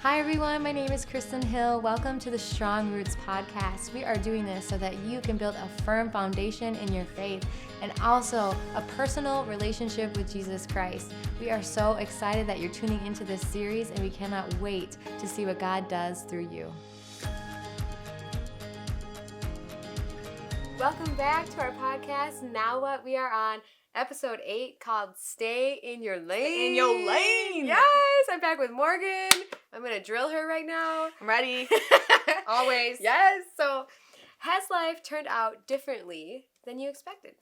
Hi everyone, my name is Kristin Hill. Welcome to the Strong Roots podcast. We are doing this so that you can build a firm foundation in your faith and also a personal relationship with Jesus Christ. We are so excited that you're tuning into this series and we cannot wait to see what God does through you. Welcome back to our podcast. Now what? We are on episode 8 called Stay in Your Lane. Stay in your lane. Yes, I'm back with Morgan. I'm going to drill her right now. I'm ready. Always. Yes. So, has life turned out differently than you expected?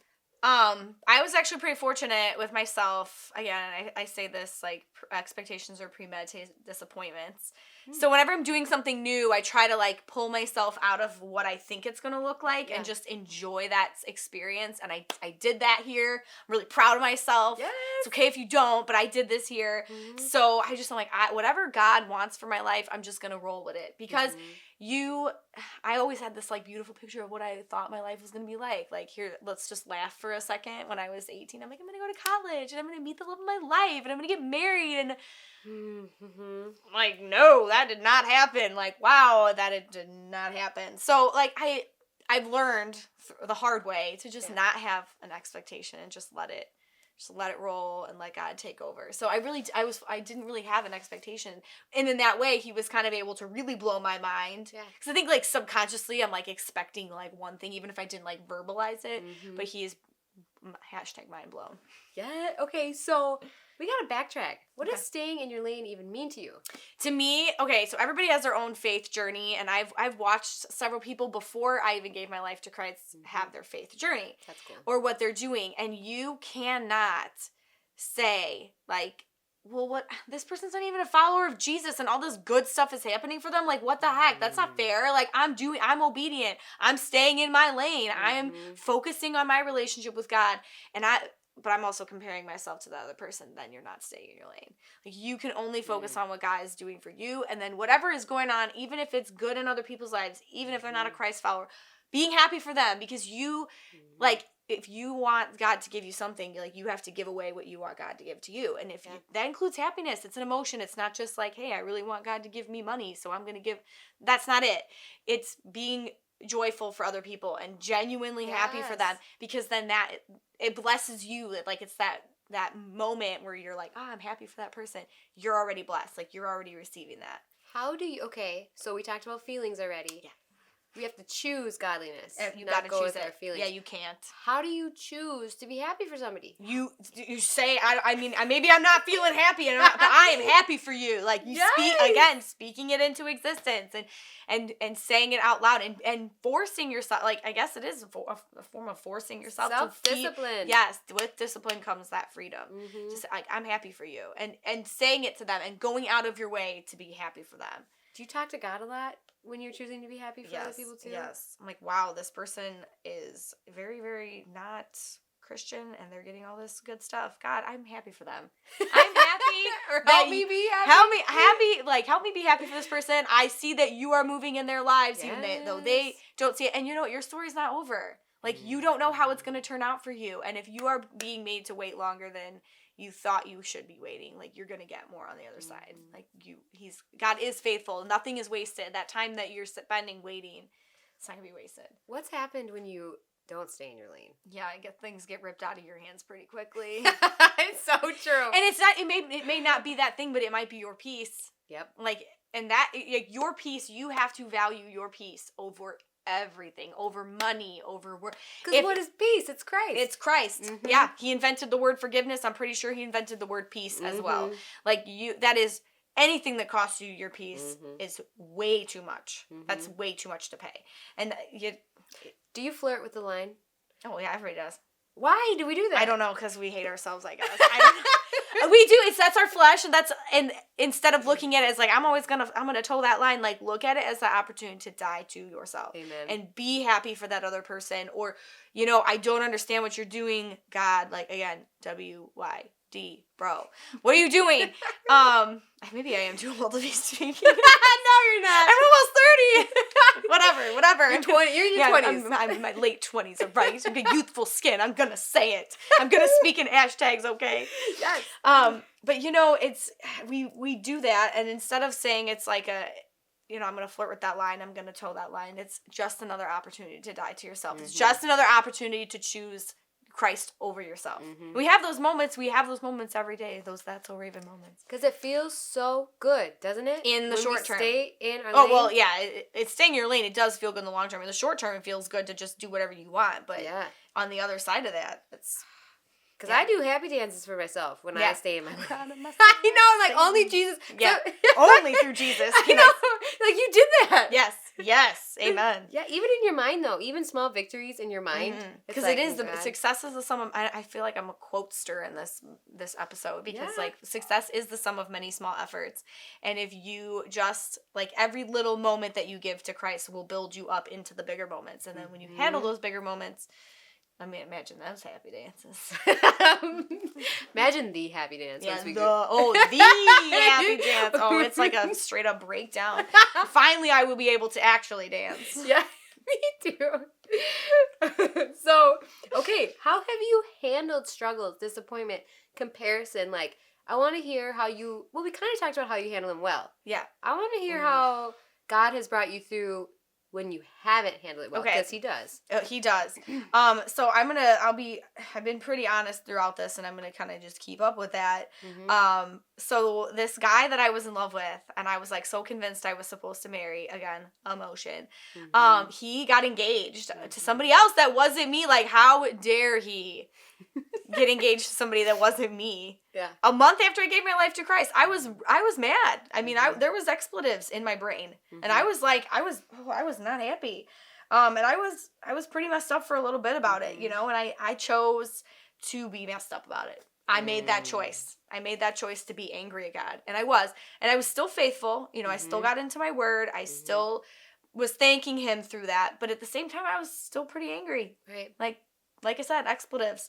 I was actually pretty fortunate with myself. Again, I say this like expectations are premeditated disappointments. So whenever I'm doing something new, I try to like pull myself out of what I think it's going to look like and just enjoy that experience. And I did that here. I'm really proud of myself. Yes. It's okay if you don't, but I did this here. Mm-hmm. So I'm like, whatever God wants for my life, I'm just going to roll with it. Because I always had this like beautiful picture of what I thought my life was going to be like. Like here, let's just laugh for a second. When I was 18, I'm like, I'm going to go to college and I'm going to meet the love of my life and I'm going to get married. And like, no, that did not happen. Like, wow, it did not happen. So like I've learned the hard way to just not have an expectation and just let it roll and let God take over. So I didn't really have an expectation. And in that way, he was kind of able to really blow my mind. Yeah. Because I think like subconsciously I'm like expecting like one thing, even if I didn't like verbalize it, but he is #mind blown. Yeah. Okay. So we got to backtrack. What does staying in your lane even mean to you? To me, so everybody has their own faith journey, and I've watched several people before I even gave my life to Christ have their faith journey. That's cool. Or what they're doing, and you cannot say like, well, what, this person's not even a follower of Jesus and all this good stuff is happening for them. Like, what the heck? That's not fair. Like, I'm obedient. I'm staying in my lane. I am focusing on my relationship with God. But I'm also comparing myself to the other person. Then you're not staying in your lane. Like, you can only focus on what God is doing for you. And then whatever is going on, even if it's good in other people's lives, even if they're not a Christ follower, being happy for them because you, like, if you want God to give you something, like, you have to give away what you want God to give to you. And if that includes happiness, it's an emotion. It's not just like, hey, I really want God to give me money, so I'm going to give. That's not it. It's being joyful for other people and genuinely happy for them, because then it blesses you. Like, it's that moment where you're like, I'm happy for that person. You're already blessed. Like, you're already receiving that. How do you, so we talked about feelings already. Yeah. We have to choose godliness. You gotta go choose with our feelings. Yeah, you can't. How do you choose to be happy for somebody? You say, I mean, maybe I'm not feeling happy, but I am happy for you. Like, you speaking it into existence and saying it out loud and forcing yourself. Like, I guess it is a form of forcing yourself. Self-discipline. Yes, with discipline comes that freedom. Mm-hmm. Just like, I'm happy for you. And saying it to them and going out of your way to be happy for them. Do you talk to God a lot when you're choosing to be happy for other people too? Yes. I'm like, wow, this person is very, very not Christian and they're getting all this good stuff. God, I'm happy for them. I'm happy. Or help me be happy. Help me be happy for this person. I see that you are moving in their lives, even though they don't see it. And you know what? Your story's not over. Like, you don't know how it's going to turn out for you. And if you are being made to wait longer than you thought you should be waiting, like, you're going to get more on the other side. Like, God is faithful. Nothing is wasted. That time that you're spending waiting, it's not going to be wasted. What's happened when you don't stay in your lane? Yeah, things get ripped out of your hands pretty quickly. It's so true. And it may not be that thing, but it might be your peace. Yep. Like, and that, like, your peace, you have to value your peace over everything, over money, over work. Because what is peace? It's Christ. It's Christ. Mm-hmm. Yeah, he invented the word forgiveness. I'm pretty sure he invented the word peace as well. Like, that is, anything that costs you your peace is way too much. That's way too much to pay. And do you flirt with the line? Oh yeah, everybody does. Why do we do that? I don't know, because we hate ourselves, I guess. We do. That's our flesh, and instead of looking at it as like, I'm gonna toe that line, like, look at it as the opportunity to die to yourself. Amen. And be happy for that other person. Or, I don't understand what you're doing, God. Like, again, WYD, bro. What are you doing? Maybe I am too old to be speaking. No, you're not. I'm almost 30. Whatever. You're in your 20s. I'm in my late 20s, right? Youthful skin. I'm gonna say it. I'm gonna speak in hashtags, okay? Yes. But, you know, it's, we do that, and instead of saying it's like a, you know, I'm going to flirt with that line, I'm going to toe that line, it's just another opportunity to die to yourself. It's just another opportunity to choose Christ over yourself. We have those moments every day, those That's So Raven moments. Because it feels so good, doesn't it? In the short term. Stay in our lane. Oh, well, yeah, it's staying in your lane. It does feel good in the long term. In the short term, it feels good to just do whatever you want, but on the other side of that, it's... Because I do happy dances for myself when I stay in my lane. I know, like, only Jesus. Yeah, only through Jesus. I know, like, you did that. Yes, amen. Yeah, even in your mind, though, even small victories in your mind. Because like, it is, success is the sum of, I feel like I'm a quotester in this episode, because, like, success is the sum of many small efforts. And if you just, like, every little moment that you give to Christ will build you up into the bigger moments. And then when you handle those bigger moments, I mean, imagine those happy dances. Imagine the happy dance. Yeah, the happy dance. Oh, it's like a straight up breakdown. Finally, I will be able to actually dance. Yeah, me too. So, okay, how have you handled struggles, disappointment, comparison? Like, I want to hear how you, well, we kind of talked about how you handle them well. Yeah. I want to hear how God has brought you through when you haven't handled it well, because he does. He does. So I've been pretty honest throughout this, and I'm going to kind of just keep up with that. So this guy that I was in love with, and I was like so convinced I was supposed to marry, again, emotion. He got engaged to somebody else that wasn't me. Like, how dare he get engaged to somebody that wasn't me? Yeah. A month after I gave my life to Christ, I was mad. I mean, there was expletives in my brain, and I was like, I was not happy, and I was pretty messed up for a little bit about it, you know, and I chose to be messed up about it. I made that choice. I made that choice to be angry at God, and I was still faithful. You know, I still got into my word. I still was thanking Him through that, but at the same time, I was still pretty angry. Right. Like I said, expletives.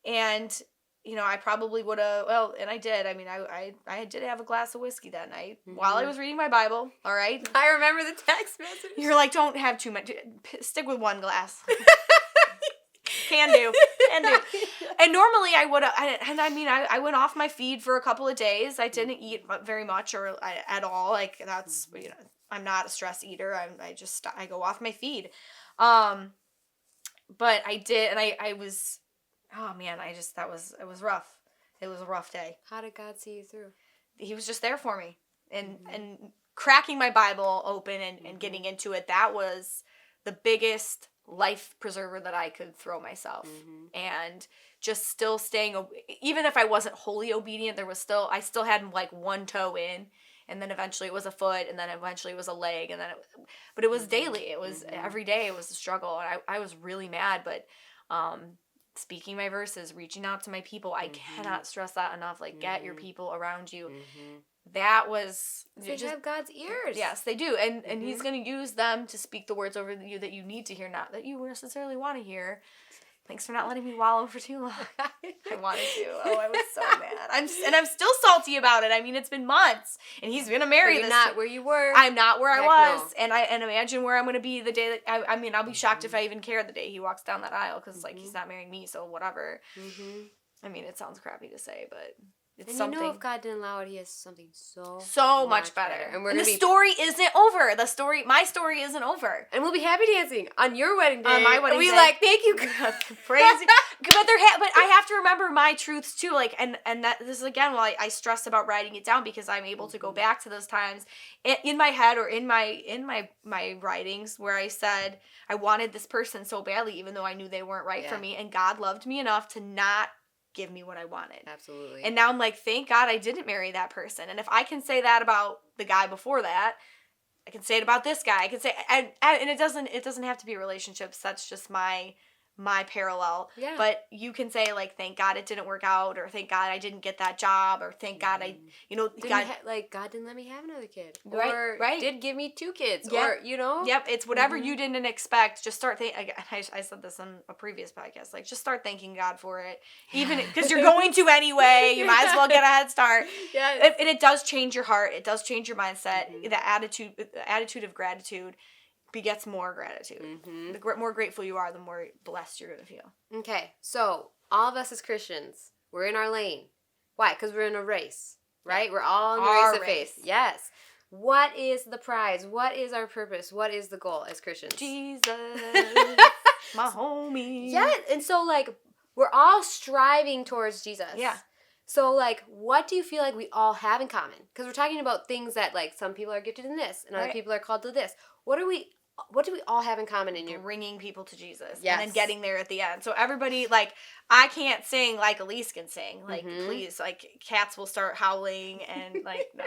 And, you know, I probably would have, well, and I did. I mean, I did have a glass of whiskey that night while I was reading my Bible, all right? I remember the text message. You're like, don't have too much. Stick with one glass. Can do. And normally I would have, and I mean, I went off my feed for a couple of days. I didn't eat very much or at all. Like, that's, you know, I'm not a stress eater. I go off my feed. But I did, and I was, oh man, it was rough. It was a rough day. How did God see you through? He was just there for me. And cracking my Bible open and getting into it, that was the biggest life preserver that I could throw myself. And just still staying, even if I wasn't wholly obedient, I still had like one toe in. And then eventually it was a foot, and then eventually it was a leg, and then but it was daily. It was every day. It was a struggle, and I was really mad. But speaking my verses, reaching out to my people, I cannot stress that enough. Like, get your people around you. That was they have God's ears. Yes, they do, and He's going to use them to speak the words over you that you need to hear, not that you necessarily want to hear. Thanks for not letting me wallow for too long. I wanted to. Oh, I was so mad. I'm still salty about it. I mean, it's been months, and he's gonna marry this. You're not where you were. I'm not where I was, no. And imagine where I'm gonna be the day that I mean, I'll be shocked if I even care the day he walks down that aisle, because like he's not marrying me, so whatever. I mean, it sounds crappy to say, but it's something. You know, if God didn't allow it, He has something so much better. And the story isn't over. My story isn't over. And we'll be happy dancing on your wedding day. On my wedding day. We like, thank you, God. Praise. But I have to remember my truths too. Like, and that this is again why I stress about writing it down, because I'm able to go back to those times in my head or in my writings where I said I wanted this person so badly, even though I knew they weren't right for me, and God loved me enough to not give me what I wanted. Absolutely. And now I'm like, thank God I didn't marry that person. And if I can say that about the guy before that, I can say it about this guy. I can say, and it doesn't have to be relationships. That's just my parallel. Yeah. But you can say, like, thank God it didn't work out, or thank God I didn't get that job, or thank God I, God didn't let me have another kid. Right. Or did give me 2 kids. Yep. Or, you know. Yep. It's whatever you didn't expect. Just start thinking. I said this on a previous podcast. Like, just start thanking God for it. Even because you're going to anyway. You might as well get a head start. Yeah. And it does change your heart. It does change your mindset. The attitude of gratitude begets more gratitude. The more grateful you are, the more blessed you're going to feel. Okay, so all of us as Christians, We're in our lane. Why? Because we're in a race, right? We're all in the Our race of faith. race. Yes. What is the prize? What is our purpose? What is the goal as Christians? Jesus, my homie. Yeah, and so, like, we're all striving towards Jesus. Yeah. So, like, what do you feel like we all have in common? Because we're talking about things that, like, some people are gifted in this, and other Right. people are called to this. What do we all have in common in your... Bringing people to Jesus. Yes. And then getting there at the end. So everybody, like, I can't sing like Elise can sing. Like, please, like, cats will start howling and, like, no.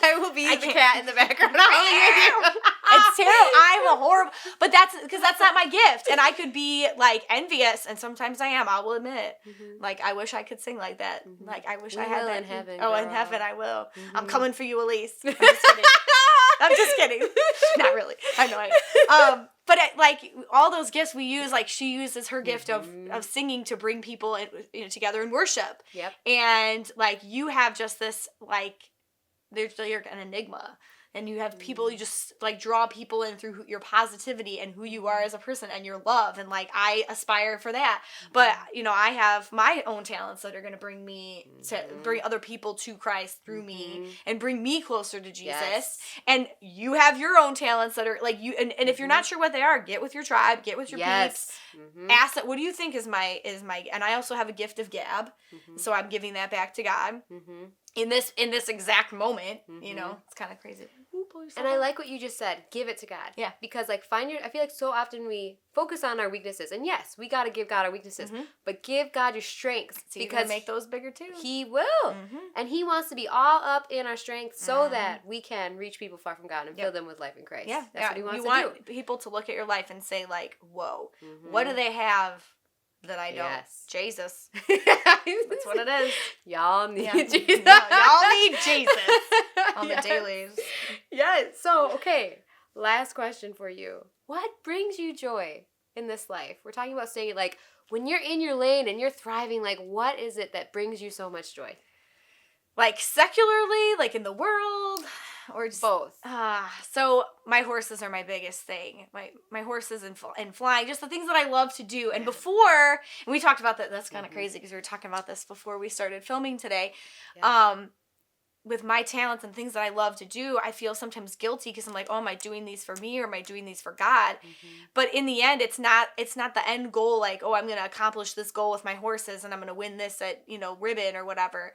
I will be I the can't. cat in the background howling with you. It's terrible. I'm a horrible, but that's because that's not my gift. And I could be, like, envious, and sometimes I am, I will admit. Like, I wish I could sing like that. Like, I wish I had that. In heaven, oh, in girl. heaven I will. I'm coming for you, Elise. I'm just kidding. I'm just kidding. Not really. I know. But like, all those gifts we use, like, she uses her gift of singing to bring people together in worship. Yep. And, like, you have just this, like, you're an enigma. And you have people, you just, like, draw people in through your positivity and who you are as a person and your love. And, like, I aspire for that. But, I have my own talents that are going to bring me to bring other people to Christ through me and bring me closer to Jesus. Yes. And you have your own talents that are, like, you, and if you're not sure what they are, get with your tribe, get with your peeps. Ask that, what do you think is my, and I also have a gift of gab. So I'm giving that back to God. In this exact moment, it's kind of crazy. And I like what you just said. Give it to God. Yeah. Because, like, I feel like so often we focus on our weaknesses. And yes, we got to give God our weaknesses. But give God your strengths. So you because can make those bigger too. He will. And He wants to be all up in our strengths so that we can reach people far from God and fill them with life in Christ. Yeah. That's what He wants you to want people to look at your life and say, like, whoa, what do they have that I don't? Yes. Jesus. That's what it is. Y'all need Jesus. Y'all need Jesus on the dailies. Yes. So, okay, last question for you. What brings you joy in this life? We're talking about staying, like, when you're in your lane and you're thriving, like, what is it that brings you so much joy? Like, secularly, like, in the world, or just both? So my horses are my biggest thing. My horses and flying, just the things that I love to do. And before, and we talked about that. That's kind of crazy because we were talking about this before we started filming today. Yeah. With my talents and things that I love to do, I feel sometimes guilty because I'm like, oh, am I doing these for me or am I doing these for God? But in the end, it's not the end goal. Like, oh, I'm going to accomplish this goal with my horses and I'm going to win this at, ribbon or whatever.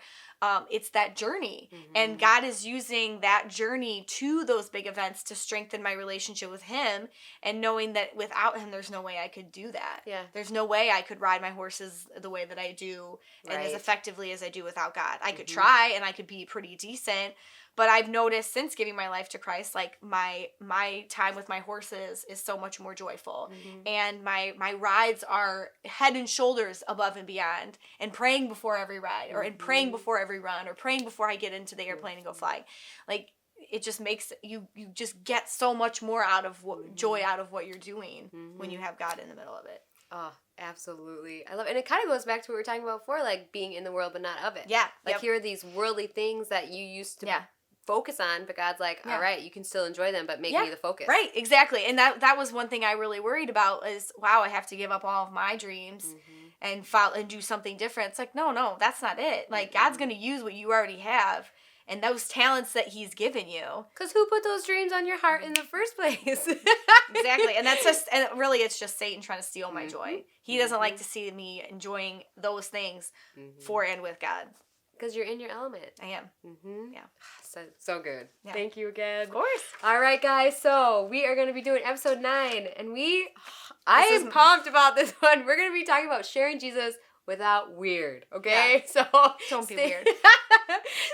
It's that journey. And God is using that journey to those big events to strengthen my relationship with Him, and knowing that without Him, there's no way I could do that. Yeah. There's no way I could ride my horses the way that I do and as effectively as I do without God. I could try and I could be pretty decent, but I've noticed since giving my life to Christ, like, my time with my horses is so much more joyful. And my rides are head and shoulders above and beyond, and praying before every ride, or and praying before every run, or praying before I get into the airplane and go flying. Like, it just makes you just get so much more out of joy out of what you're doing when you have God in the middle of it. Oh, absolutely. I love it. And it kind of goes back to what we were talking about before, like, being in the world but not of it. Yeah. Like, here are these worldly things that you used to focus on, but God's like, all right, you can still enjoy them, but make me the focus. Right, exactly. And that was one thing I really worried about is, wow, I have to give up all of my dreams and do something different. It's like, no, that's not it. Like, God's going to use what you already have and those talents that He's given you. Because who put those dreams on your heart in the first place? Exactly. And really, it's just Satan trying to steal my joy. He doesn't like to see me enjoying those things for and with God. Because you're in your element. I am. Yeah. So good. Yeah. Thank you again. Of course. All right, guys. So we are going to be doing episode 9. And I am pumped about this one. We're going to be talking about sharing Jesus without weird. Okay? Yeah. So don't be weird.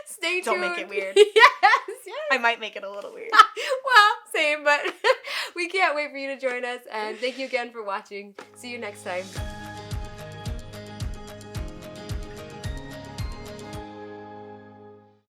Stay tuned. Don't make it weird. Yes. I might make it a little weird. Well, same, but we can't wait for you to join us. And thank you again for watching. See you next time.